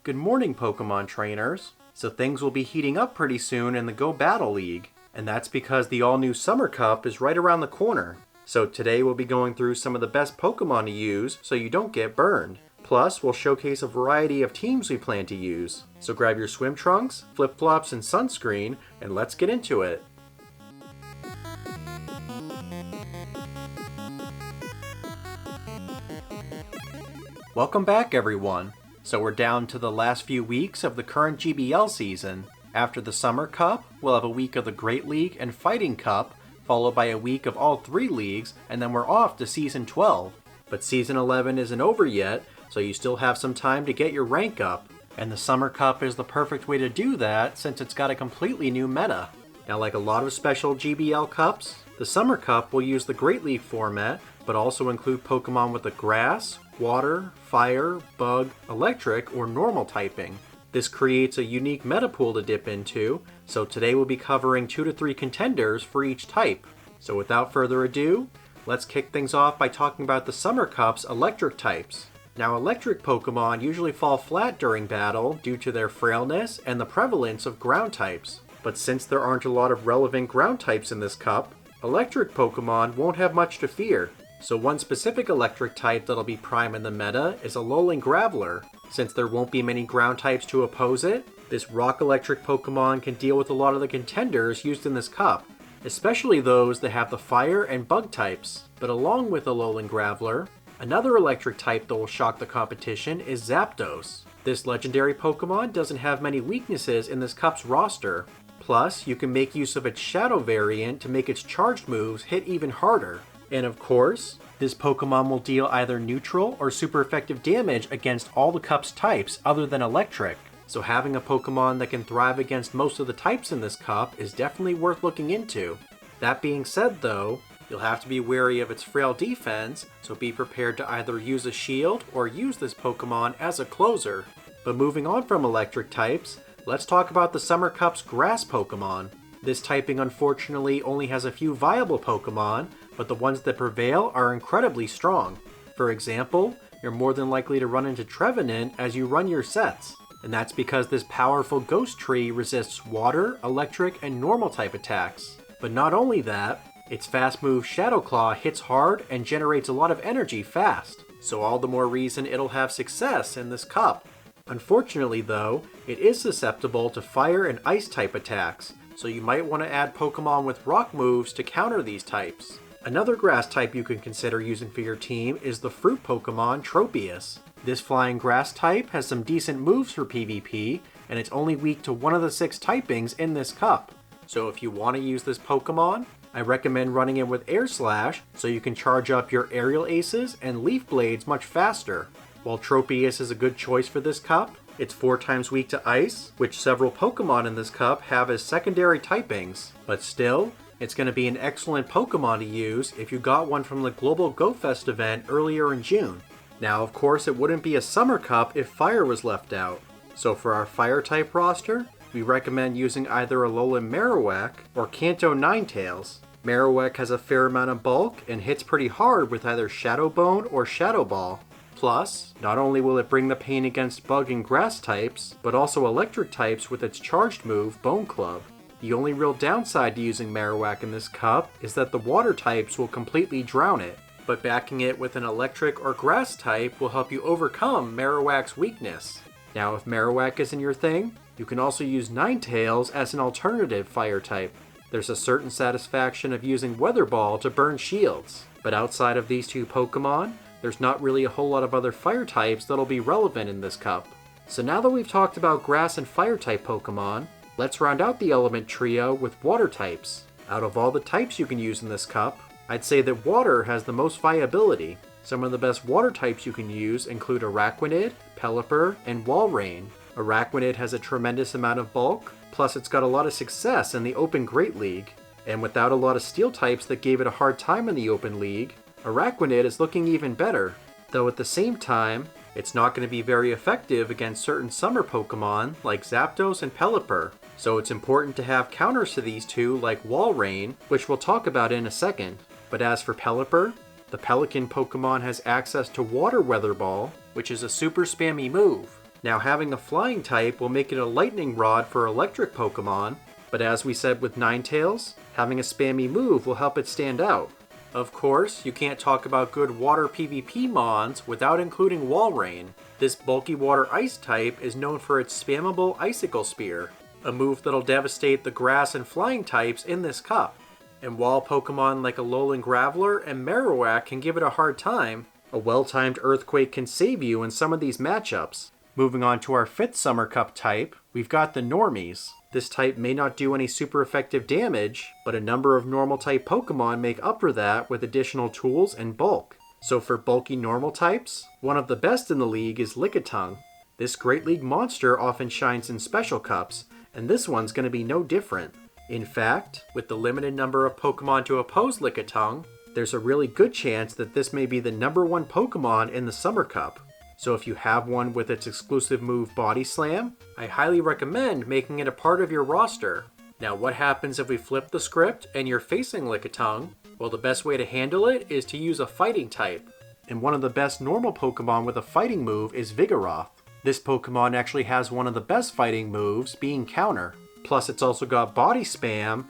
Good morning, Pokemon trainers. So things will be heating up pretty soon in the Go Battle League, and that's because the all-new Summer Cup is right around the corner. So today we'll be going through some of the best Pokemon to use so you don't get burned. Plus, we'll showcase a variety of teams we plan to use. So grab your swim trunks, flip-flops, and sunscreen, and let's get into it. Welcome back, everyone. So we're down to the last few weeks of the current GBL season. After the Summer Cup, we'll have a week of the Great League and Fighting Cup, followed by a week of all three leagues, and then we're off to Season 12. But Season 11 isn't over yet, so you still have some time to get your rank up. And the Summer Cup is the perfect way to do that since it's got a completely new meta. Now, like a lot of special GBL Cups, the Summer Cup will use the Great League format, but also include Pokemon with the Grass, Water, Fire, Bug, Electric, or Normal typing. This creates a unique meta pool to dip into, so today we'll be covering 2 to 3 contenders for each type. So without further ado, let's kick things off by talking about the Summer Cup's Electric types. Now, Electric Pokemon usually fall flat during battle due to their frailness and the prevalence of Ground types. But since there aren't a lot of relevant Ground types in this cup, Electric Pokemon won't have much to fear. So one specific Electric type that'll be prime in the meta is Alolan Graveler. Since there won't be many Ground types to oppose it, this Rock Electric Pokemon can deal with a lot of the contenders used in this cup, especially those that have the Fire and Bug types. But along with Alolan Graveler, another Electric type that will shock the competition is Zapdos. This legendary Pokemon doesn't have many weaknesses in this cup's roster. Plus, you can make use of its Shadow variant to make its charged moves hit even harder. And of course, this Pokemon will deal either neutral or super effective damage against all the cup's types other than Electric. So having a Pokemon that can thrive against most of the types in this cup is definitely worth looking into. That being said though, you'll have to be wary of its frail defense, so be prepared to either use a shield or use this Pokemon as a closer. But moving on from Electric types, let's talk about the Summer Cup's Grass Pokemon. This typing unfortunately only has a few viable Pokemon, but the ones that prevail are incredibly strong. For example, you're more than likely to run into Trevenant as you run your sets, and that's because this powerful ghost tree resists water, electric, and normal type attacks. But not only that, its fast move Shadow Claw hits hard and generates a lot of energy fast, so all the more reason it'll have success in this cup. Unfortunately though, it is susceptible to fire and ice type attacks, so you might want to add Pokemon with rock moves to counter these types. Another grass type you can consider using for your team is the fruit Pokemon Tropius. This flying grass type has some decent moves for PvP, and it's only weak to one of the 6 typings in this cup. So if you want to use this Pokemon, I recommend running it with Air Slash so you can charge up your Aerial Aces and Leaf Blades much faster. While Tropius is a good choice for this cup, it's 4 times weak to Ice, which several Pokemon in this cup have as secondary typings. But still, it's going to be an excellent Pokemon to use if you got one from the Global Go Fest event earlier in June. Now, of course, it wouldn't be a Summer Cup if Fire was left out. So for our Fire type roster, we recommend using either Alolan Marowak or Kanto Ninetales. Marowak has a fair amount of bulk and hits pretty hard with either Shadow Bone or Shadow Ball. Plus, not only will it bring the pain against Bug and Grass types, but also Electric types with its charged move, Bone Club. The only real downside to using Marowak in this cup is that the water types will completely drown it, but backing it with an electric or grass type will help you overcome Marowak's weakness. Now, if Marowak isn't your thing, you can also use Ninetales as an alternative fire type. There's a certain satisfaction of using Weather Ball to burn shields, but outside of these 2 Pokemon, there's not really a whole lot of other fire types that'll be relevant in this cup. So now that we've talked about grass and fire type Pokemon, let's round out the element trio with water types. Out of all the types you can use in this cup, I'd say that water has the most viability. Some of the best water types you can use include Araquanid, Pelipper, and Walrein. Araquanid has a tremendous amount of bulk, plus it's got a lot of success in the Open Great League. And without a lot of steel types that gave it a hard time in the Open League, Araquanid is looking even better. Though at the same time, it's not going to be very effective against certain summer Pokemon like Zapdos and Pelipper. So it's important to have counters to these 2 like Walrein, which we'll talk about in a second. But as for Pelipper, the Pelican Pokemon has access to Water Weather Ball, which is a super spammy move. Now having a flying type will make it a lightning rod for electric Pokemon, but as we said with Ninetales, having a spammy move will help it stand out. Of course, you can't talk about good water PvP mons without including Walrein. This bulky water ice type is known for its spammable Icicle Spear, a move that'll devastate the grass and flying types in this cup. And while Pokemon like Alolan Graveler and Marowak can give it a hard time, a well-timed Earthquake can save you in some of these matchups. Moving on to our 5th Summer Cup type, we've got the Normies. This type may not do any super effective damage, but a number of normal type Pokemon make up for that with additional tools and bulk. So for bulky normal types, one of the best in the league is Lickitung. This Great League monster often shines in special cups, and this one's going to be no different. In fact, with the limited number of Pokemon to oppose Lickitung, there's a really good chance that this may be the #1 Pokemon in the Summer Cup. So if you have one with its exclusive move Body Slam, I highly recommend making it a part of your roster. Now what happens if we flip the script and you're facing Lickitung? Well, the best way to handle it is to use a fighting type. And one of the best normal Pokemon with a fighting move is Vigoroth. This Pokemon actually has one of the best fighting moves, being Counter. Plus it's also got Body Slam,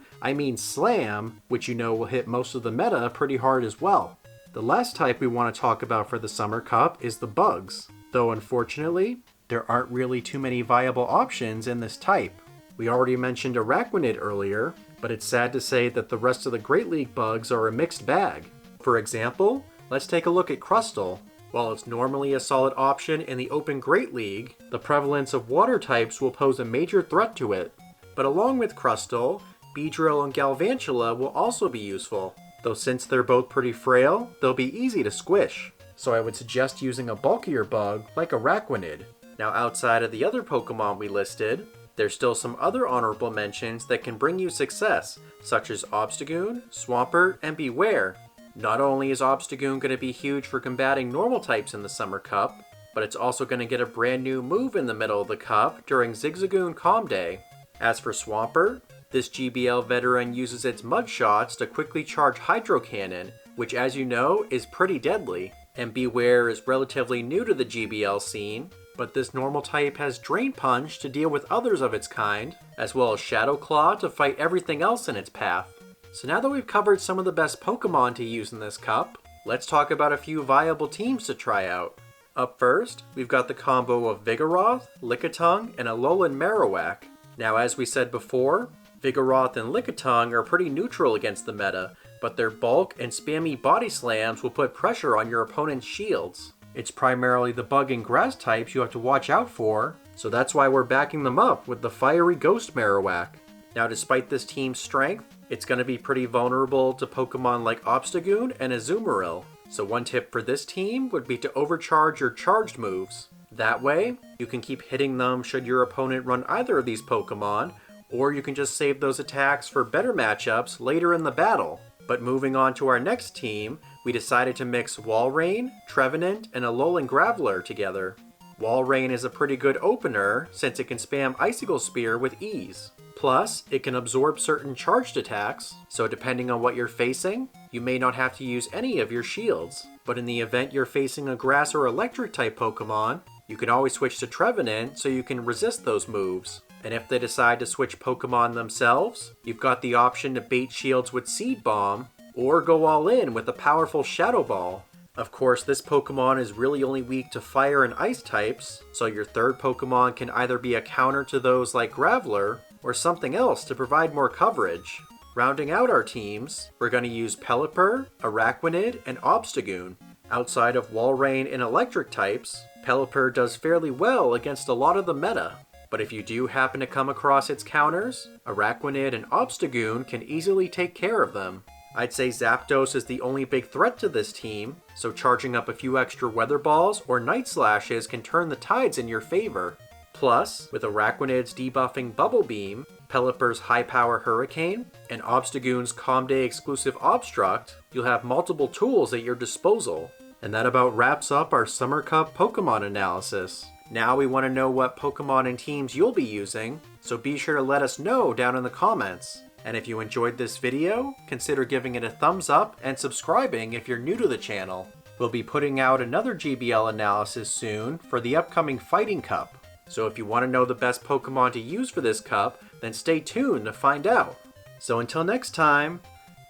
which you know will hit most of the meta pretty hard as well. The last type we want to talk about for the Summer Cup is the bugs, though unfortunately, there aren't really too many viable options in this type. We already mentioned Araquanid earlier, but it's sad to say that the rest of the Great League bugs are a mixed bag. For example, let's take a look at Crustle. While it's normally a solid option in the Open Great League, the prevalence of water types will pose a major threat to it. But along with Crustle, Beedrill and Galvantula will also be useful. Though since they're both pretty frail, they'll be easy to squish. So I would suggest using a bulkier bug like Araquanid. Now outside of the other Pokemon we listed, there's still some other honorable mentions that can bring you success, such as Obstagoon, Swampert, and Beware. Not only is Obstagoon going to be huge for combating normal types in the Summer Cup, but it's also going to get a brand new move in the middle of the cup during Zigzagoon Calm Day. As for Swampert, this GBL veteran uses its mud shots to quickly charge Hydro Cannon, which as you know is pretty deadly. And Beware is relatively new to the GBL scene, but this normal type has Drain Punch to deal with others of its kind, as well as Shadow Claw to fight everything else in its path. So now that we've covered some of the best Pokemon to use in this cup, let's talk about a few viable teams to try out. Up first, we've got the combo of Vigoroth, Lickitung, and Alolan Marowak. Now as we said before, Vigoroth and Lickitung are pretty neutral against the meta, but their bulk and spammy body slams will put pressure on your opponent's shields. It's primarily the bug and grass types you have to watch out for, so that's why we're backing them up with the fiery Ghost Marowak. Now despite this team's strength, it's going to be pretty vulnerable to Pokemon like Obstagoon and Azumarill. So one tip for this team would be to overcharge your charged moves. That way, you can keep hitting them should your opponent run either of these Pokemon, or you can just save those attacks for better matchups later in the battle. But moving on to our next team, we decided to mix Walrein, Trevenant, and Alolan Graveler together. Walrein is a pretty good opener since it can spam Icicle Spear with ease. Plus, it can absorb certain charged attacks, so depending on what you're facing, you may not have to use any of your shields. But in the event you're facing a grass or electric type Pokemon, you can always switch to Trevenant so you can resist those moves. And if they decide to switch Pokemon themselves, you've got the option to bait shields with Seed Bomb, or go all in with a powerful Shadow Ball. Of course, this Pokemon is really only weak to Fire and Ice types, so your third Pokemon can either be a counter to those like Graveler, or something else to provide more coverage. Rounding out our teams, we're going to use Pelipper, Araquanid, and Obstagoon. Outside of Walrein and electric types, Pelipper does fairly well against a lot of the meta. But if you do happen to come across its counters, Araquanid and Obstagoon can easily take care of them. I'd say Zapdos is the only big threat to this team, so charging up a few extra Weather Balls or Night Slashes can turn the tides in your favor. Plus, with Araquanid's debuffing Bubble Beam, Pelipper's High Power Hurricane, and Obstagoon's Calm Day exclusive Obstruct, you'll have multiple tools at your disposal. And that about wraps up our Summer Cup Pokemon analysis. Now we want to know what Pokemon and teams you'll be using, so be sure to let us know down in the comments. And if you enjoyed this video, consider giving it a thumbs up and subscribing if you're new to the channel. We'll be putting out another GBL analysis soon for the upcoming Fighting Cup. So if you want to know the best Pokemon to use for this cup, then stay tuned to find out. So until next time,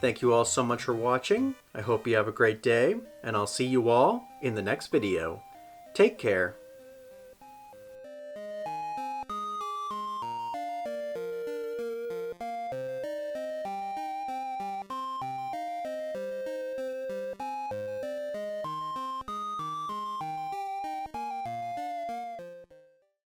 thank you all so much for watching. I hope you have a great day, and I'll see you all in the next video. Take care.